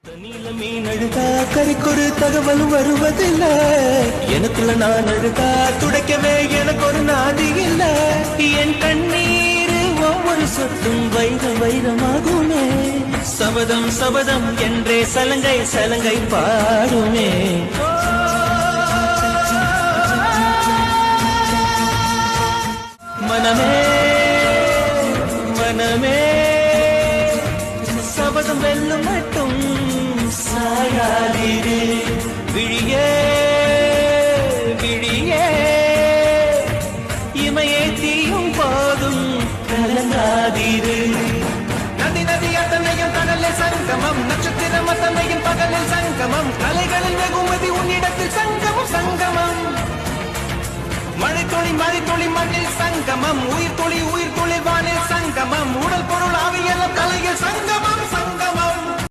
நீல மீன் அழுதா கரைக்கொரு தகவல் வருவதில்ல, எனக்குள்ள நான் அழுதா துடைக்கவே எனக்கு ஒரு நாதி இல்ல. என் கண்ணீர் ஒவ்வொரு சொட்டும் வைர வைரமாகுமே, சபதம் சபதம் என்றே சலங்கை சலங்கை பாடுமே. மனமே மனமே சபதம் வெல்லும் மட்டும் சாயாதீரு, விழியே விழியே இமையே தீயும் போதும் கலங்காதீரு. நதி நதி அத்தனையும் கடலில் சங்கமம், நட்சத்திரம் அத்தனையும் பகலில் சங்கமம், கலைகளில் வெகுமதி உன்னிடத்தில் சங்கமம் சங்கமம். மழை துளி மண்ணில் சங்கமம், உயிர் துளி வானில் சங்கமம், உடல் பொருள் ஆவியெல்லாம் கலையில் சங்கமம்.